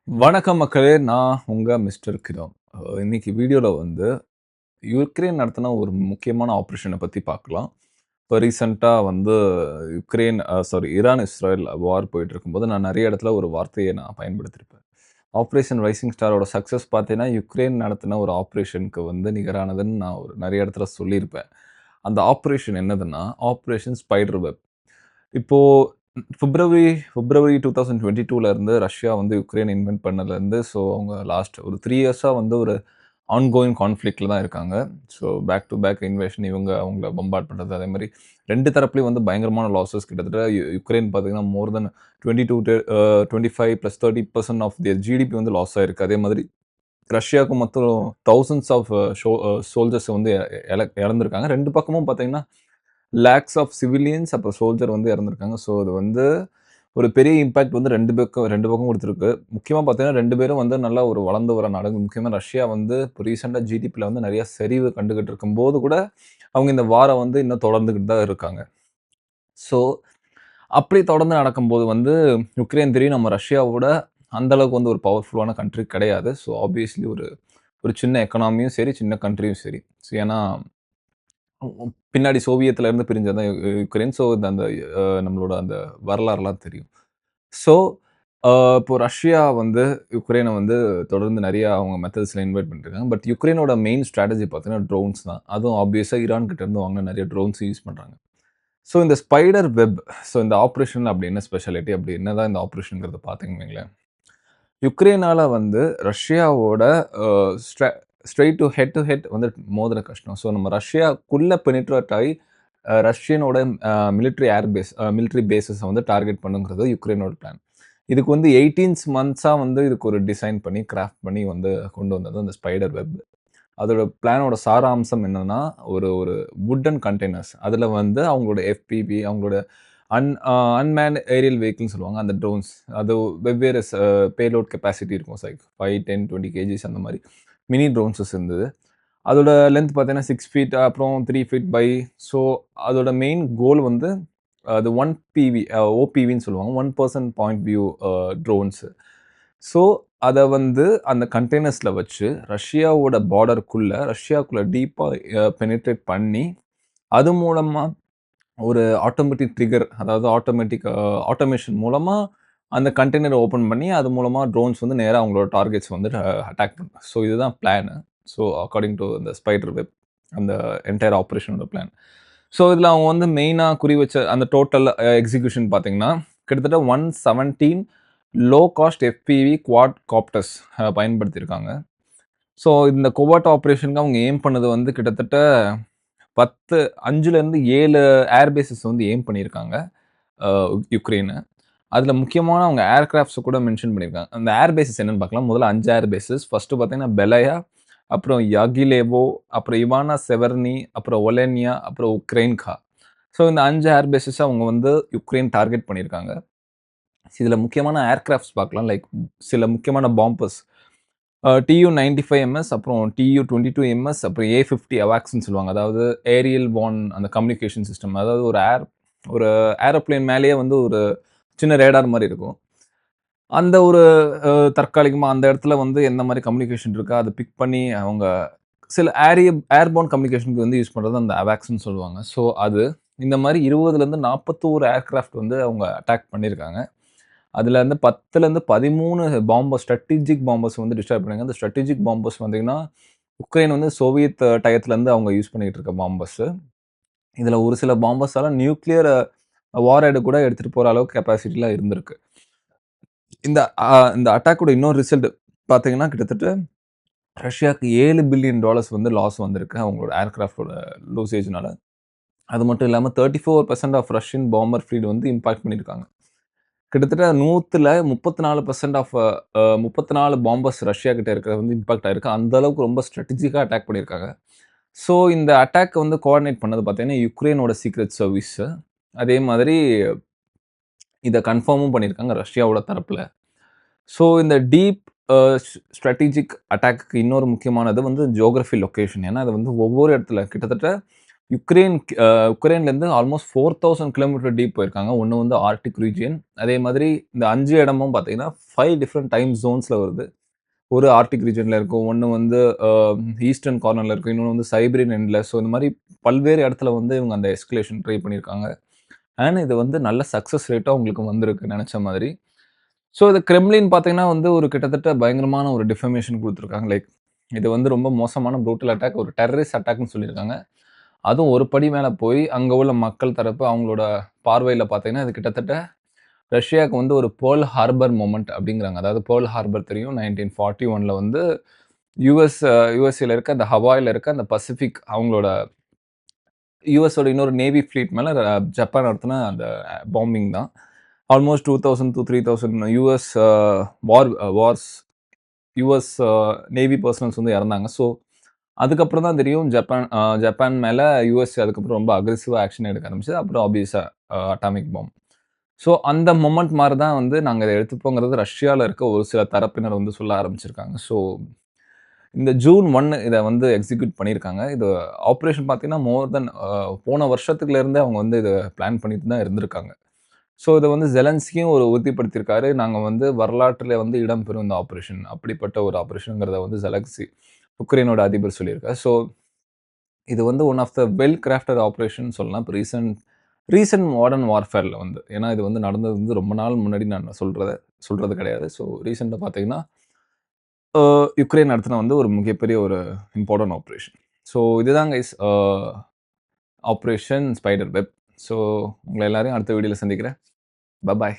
வணக்கம் மக்களே! நான் உங்க மிஸ்டர் கிடாம். இன்னைக்கு வீடியோல வந்து யுக்ரைன் நடத்தின ஒரு முக்கியமான ஆப்பரேஷன பத்தி பார்க்கலாம். இப்போ ரீசென்ட்டா வந்து ஈரான், இஸ்ரேல் வார் போயிட்டு இருக்கும்போது, நான் நெறைய இடத்துல ஒரு வார்த்தைய நான் பயன்படுத்தியிருப்பேன். ஆப்பரேஷன் ரைசிங் ஸ்டாரோட சக்சஸ் பார்த்தீங்கன்னா, யுக்ரைன் நடத்தின ஒரு ஆப்பரேஷனுக்கு வந்து நிகரானதுன்னு நான் ஒரு நெறைய இடத்துல சொல்லியிருப்பேன். அந்த ஆப்பரேஷன் என்னதுன்னா, ஆப்பரேஷன் ஸ்பைடர் வெப். இப்போ பிப்ரவரி பிப்ரவரி 2022ல இருந்து ரஷ்யா வந்து யுக்ரைன் இன்வென்ட் பண்ணதுலேருந்து, ஸோ அவங்க லாஸ்ட் ஒரு 3 இயர்ஸா வந்து ஒரு ஆன்கோயிங் கான்ஃப்ளிக்ட்ல தான் இருக்காங்க. So back to back invasion இவங்க அவங்கள பம்பார்ட் பண்றது. அதேமாரி 2 தரப்புலயும் வந்து பயங்கரமான லாஸஸ் கிட்டத்தட்ட யுக்ரைன் பார்த்தீங்கன்னா, மோர் தென் 22 25 + 30% ஆஃப் தியர் ஜிடிபி வந்து லாஸ் ஆயிருக்கு. அதே மாதிரி ரஷ்யாவுக்கு மொத்தம் தௌசண்ட்ஸ் ஆஃப் சோல்ஜர்ஸ் வந்து இழந்திருக்காங்க. 2 பக்கமும் பார்த்தீங்கன்னா, லேக்ஸ் ஆஃப் சிவிலியன்ஸ் அப்புறம் சோல்ஜர் வந்து இறந்திருக்காங்க. ஸோ அது வந்து ஒரு பெரிய இம்பாக்ட் வந்து 2 பக்கம் குடுத்துருக்கு. முக்கியமா பார்த்தீங்கன்னா 2 பேரும் வந்து நல்லா ஒரு வளர்ந்து வர நாடுகள். முக்கியமா ரஷ்யா வந்து இப்போ ரீசென்ட்டா ஜிடிபில வந்து நெறைய சரிவு கண்டுகிட்டு இருக்கும்போது கூட, அவங்க இந்த வார வந்து இன்னும் தொடர்ந்துகிட்டு தான் இருக்காங்க. ஸோ அப்படி தொடர்ந்து நடக்கும்போது வந்து யுக்ரைன் தெரியும் நம்ம ரஷ்யாவோட அந்த அளவுக்கு வந்து ஒரு பவர்ஃபுல்லான கண்ட்ரி கிடையாது. ஸோ ஆப்வியஸ்லி ஒரு ஒரு சின்ன எக்கானமியும் சரி, சின்ன கண்ட்ரியும் சரி. ஸோ ஏன்னா பின்னாடி சோவியத்ல இருந்து பிரிஞ்சது தான் யுக்ரைன். ஸோ இந்த அந்த நம்மளோட அந்த வரலாறுலாம் தெரியும். ஸோ அ இப்போ ரஷ்யா வந்து யுக்ரைன வந்து தொடர்ந்து நெறைய அவங்க மெத்தட்ஸ்ல இன்வைட் பண்ணிட்டுருக்காங்க. பட் யுக்ரைனோட மெயின் ஸ்ட்ராட்டஜி பார்த்தீங்கன்னா, ட்ரோன்ஸ் தான். அதுவும் ஆப்வியஸா ஈரான் கிட்ட இருந்து வாங்குன நெறைய ட்ரோன்ஸ் யூஸ் பண்றாங்க. ஸோ இந்த ஸ்பைடர் வெப் இந்த ஆப்பரேஷன்ல அப்படி என்ன ஸ்பெஷாலிட்டி? அப்படி என்னதான் இந்த ஆப்பரேஷன்ங்கிறத பார்த்தீங்கன்னு வைங்களேன். யுக்ரைனால வந்து ரஷ்யாவோட அ ஸ்ட்ர ஸ்ட்ரெய்ட் டு ஹெட் வந்து மோதுற கஷ்டம். ஸோ நம்ம ரஷ்யாக்குள்ள பெனிட்ரேட் ஆயி ரஷ்யனோட மிலிட்டரி பேஸஸ வந்து டார்கெட் பண்ணுங்கிறது யுக்ரைனோட பிளான். இதுக்கு வந்து 18 மந்த்ஸா வந்து இதுக்கு ஒரு டிசைன் பண்ணி, கிராஃப்ட் பண்ணி வந்து கொண்டு வந்தது அந்த ஸ்பைடர் வெப். அதோட பிளானோட சாராம்சம் என்னன்னா, ஒரு ஒரு வுட்டன் கண்டெய்னர்ஸ். அதுல வந்து அவங்களோட எஃபிபி, அவங்களோட அன்மேன்ட் ஏரியல் வெஹிக்கிள்னு சொல்லுவாங்க. அந்த ட்ரோன்ஸ். அது வெவ்வேறு பேலோட் கெப்பாசிட்டி இருக்கும். 5, 10, 20 கேஜிஸ் அந்த மாரி மினி ட்ரோன்ஸஸ் இருந்தது. அதோட லென்த் பார்த்தீங்கன்னா 6 ஃபீட் அப்புறம் 3 ஃபீட் பை ஸோ அதோட மெயின் கோல் வந்து அது 1 பிவி ஓபிவின்னு சொல்லுவாங்க. 1 person point view drones. So அத வந்து அந்த கண்டெய்னர்ஸ்ல வச்சு ரஷ்யாக்குள்ள டீப்பா பெனிட்ரேட் பண்ணி, அது மூலமா ஒரு ஆட்டோமேட்டிக் ட்ரிகர் அதாவது ஆட்டோமேஷன் மூலமா அந்த கண்டெய்னர ஓப்பன் பண்ணி, அது மூலமா ட்ரோன்ஸ் வந்து நேரா அவங்களோட டார்கெட்ஸ் வந்து அட்டாக் பண்ணும். ஸோ இதுதான் பிளானு. ஸோ அக்கார்டிங் டூ அந்த ஸ்பைடர் வெப் அந்த என்டையர் ஆப்பரேஷனோட பிளான். ஸோ இதில அவங்க வந்து மெயினா குறி வச்ச அந்த டோட்டல் எக்ஸிகியூஷன் பார்த்தீங்கன்னா, கிட்டத்தட்ட 117 low cost FPV quadcopters பயன்படுத்தியிருக்காங்க. ஸோ இந்த கோவாட் ஆப்பரேஷனுக்கு அவங்க எய்ம் பண்ணது வந்து கிட்டத்தட்ட 5லேருந்து 7 ஏர் பேஸஸ் வந்து எய்ம் பண்ணியிருக்காங்க. அ யுக்ரைனு. அதில முக்கியமான அவங்க ஏர்கிராஃப்ட்ஸ கூட மென்ஷன் பண்ணியிருக்காங்க. அந்த ஏர் பேஸஸ் என்னன்னு பார்க்கலாம். முதல்ல 5 ஏர் பேஸஸ். ஃபர்ஸ்ட்டு பார்த்தீங்கன்னா, பெலயா, அப்புறம் யாகிலேவோ, அப்புறம் இவானா செவர்னி, அப்புறம் ஒலெனியா, அப்புறம் உக்ரைன்கா. ஸோ இந்த 5 ஏர் பேஸஸ அவங்க வந்து யுக்ரைன் டார்கெட் பண்ணியிருக்காங்க. இதில முக்கியமான ஏர்கிராஃப்ட்ஸ் பார்க்கலாம். லைக் சில முக்கியமான பாம்பர்ஸ். TU-95MS அப்புறம் TU-22MS அப்புறம் A-50 அவாக்ஸ்ன்னு சொல்லுவாங்க. அதாவது ஏரியல் பார்ன் அந்த கம்யூனிகேஷன் சிஸ்டம். அதாவது ஒரு ஏரோப்ளேன் மேலேயே வந்து ஒரு சின்ன ரேடார் மாரி இருக்கும். அந்த ஒரு தற்காலிகமா அந்த இடத்துல வந்து எந்த மாரி கம்யூனிகேஷன் இருக்கா, அத பிக் பண்ணி அவங்க சில ஏர்போர்ன் கம்யூனிகேஷனுக்கு வந்து யூஸ் பண்றது அந்த அவாக்ஸ்ன்னு சொல்லுவாங்க. ஸோ அது இந்த மாரி 20லேருந்து 41 ஏர்கிராஃப்ட் வந்து அவங்க அட்டாக் பண்ணியிருக்காங்க. அதுலேருந்து 10லேருந்து 13 ஸ்ட்ராட்டஜிக் பாம்பர்ஸ் வந்து டிஸ்ட்ராய் பண்ணியிருக்காங்க. அந்த ஸ்ட்ராட்டஜிக் பாம்பர்ஸ் பார்த்தீங்கன்னா, உக்ரைன் வந்து சோவியத் டயத்துலேருந்து அவங்க யூஸ் பண்ணிட்டு இருக்க பாம்பர்ஸு. இதில ஒரு சில பாம்பர்ஸால நியூக்ளியர் வார்ஹெட் கூட எடுத்துட்டு போற அளவுக்கு கெப்பாசிட்டிலாம் இருந்திருக்கு. இந்த இந்த அட்டாக்கோட இன்னொரு ரிசல்ட் பார்த்தீங்கன்னா, கிட்டத்தட்ட ரஷ்யாக்கு $7 பில்லியன் வந்து லாஸ் வந்திருக்கு. அவங்களோட ஏர்கிராஃப்ட்டோட லூசேஜ்னால. அது மட்டும் இல்லாம 34% ஆஃப் ரஷ்யன் பாம்பர் ஃப்ளீட் வந்து இம்பாக்ட் பண்ணியிருக்காங்க. கிட்டத்தட்ட 100ல 34% ஆஃப் 34 பாம்பர்ஸ் ரஷ்யா கிட்ட இருக்கிறது வந்து இம்பாக்ட் ஆயிருக்கு. அந்த அளவுக்கு ரொம்ப ஸ்ட்ராட்டஜிக்கா அட்டாக் பண்ணியிருக்காங்க. ஸோ இந்த அட்டாக் வந்து கோஆர்டினேட் பண்ணது பார்த்தீங்கன்னா, யுக்ரைனோட சீக்ரெட் சர்வீஸ். அதே மாதிரி இத கன்ஃபார்மும் பண்ணியிருக்காங்க ரஷ்யாவோட தரப்புல. ஸோ இந்த டீப் அ ஸ்ட்ராட்டஜிக் அட்டாக்க்கு இன்னொரு முக்கியமானது வந்து ஜியோகிராஃபி லொகேஷன். ஏன்னா, அது வந்து ஒவ்வொரு இடத்துல கிட்டத்தட்ட யுக்ரைன் உக்ரைன்லேருந்து ஆல்மோஸ்ட் 4000 கிலோமீட்டர் டீப் போயிருக்காங்க. ஒண்ணு வந்து ஆர்க்டிக் ரீஜியன். அதே மாதிரி இந்த 5 இடமும் பார்த்தீங்கன்னா, 5 டிஃபரண்ட் டைம் ஜோன்ஸ்ல வருது. ஒரு ஆர்க்டிக் ரீஜியன்ல இருக்கும். ஒண்ணு வந்து அ ஈஸ்டர்ன் கார்னர்ல இருக்கும். இன்னொன்னு வந்து சைபீரியன் எண்ட்ல. ஸோ இந்த மாரி பல்வேறு இடத்துல வந்து இவங்க அந்த எஸ்கலேஷன் ட்ரை பண்ணியிருக்காங்க. அண்ட் இது வந்து நல்ல சக்சஸ் ரேட்டா உங்களுக்கு வந்திருக்கு நெனச்ச மாதிரி. ஸோ இது கிரெம்ளின் பார்த்தீங்கன்னா வந்து ஒரு கிட்டத்தட்ட பயங்கரமான ஒரு டிஃபர்மேஷன் குடுத்துருக்காங்க. லைக் இது வந்து ரொம்ப மோசமான ப்ரூட்டல் அட்டாக், ஒரு டெரரிஸ்ட் அட்டாக்ன்னு சொல்லியிருக்காங்க. அதுவும் ஒரு படி மேல போய், அங்க உள்ள மக்கள் தரப்பு அவங்களோட பார்வையில பார்த்தீங்கன்னா, இது கிட்டத்தட்ட ரஷ்யாவுக்கு வந்து ஒரு பேர்ல் ஹார்பர் மொமெண்ட் அப்படிங்கிறாங்க. அதாவது பேர்ல் ஹார்பர் தெரியும் 1941ல வந்து யுஎஸ்ஏல இருக்க அந்த ஹவாய்ல இருக்க அந்த பசிபிக் அவங்களோட யுஎஸோட இன்னொரு நேவி ஃப்ளீட் மேல ஜப்பான் நடத்தின அந்த பாம்பிங் தான். Almost 2000 to 3000 US wars US navy personnels வந்து இறந்தாங்க. ஸோ அதுக்கப்புறம் தான் தெரியும் ஜப்பான் மேல யுஎஸ் அதுக்கப்புறம் ரொம்ப அக்ரெசிவா ஆக்ஷன் எடுக்க ஆரம்பிச்சது. அப்புறம் ஆப்வியஸா அட்டாமிக் பாம்ப். ஸோ அந்த மொமெண்ட் மாரி தான் வந்து நாங்க இத எடுத்துப்போங்கிறது ரஷ்யால இருக்க ஒரு சில தரப்பினர் வந்து சொல்ல ஆரம்பிச்சிருக்காங்க. ஸோ இந்த ஜூன் 1 இத வந்து எக்ஸிக்யூட் பண்ணியிருக்காங்க. இது ஆப்பரேஷன் பார்த்தீங்கன்னா, மோர் தென் போன வருஷத்துக்குல இருந்தே அவங்க வந்து இத பிளான் பண்ணிட்டு தான் இருந்திருக்காங்க. ஸோ இத வந்து ஜெலன்ஸ்கியும் ஒரு உறுதிப்படுத்தியிருக்காரு. நாங்க வந்து வரலாற்றில வந்து இடம்பெறும் இந்த ஆப்பரேஷன். அப்படிப்பட்ட ஒரு ஆப்பரேஷன்ங்கிறத வந்து உக்ரைனோட அதிபர் சொல்லியிருக்காரு. ஸோ இது வந்து one of the well crafted operation சொல்லலாம். இப்ப ரீசென்ட் மாடர்ன் வார்ஃபேர்ல வந்து. ஏன்னா இது வந்து நடந்தது வந்து ரொம்ப நாள் முன்னாடி நான் சொல்றது கிடையாது. ஸோ ரீசென்ட்டா பார்த்தீங்கன்னா, யுக்ரைன் நடத்தின வந்து ஒரு மிகப்பெரிய ஒரு இம்பார்ட்டன்ட் ஆப்பரேஷன். ஸோ இதுதான் guys operation spider web. So உங்கள எல்லாரையும் அடுத்த வீடியோல சந்திக்கிறேன். பாய்.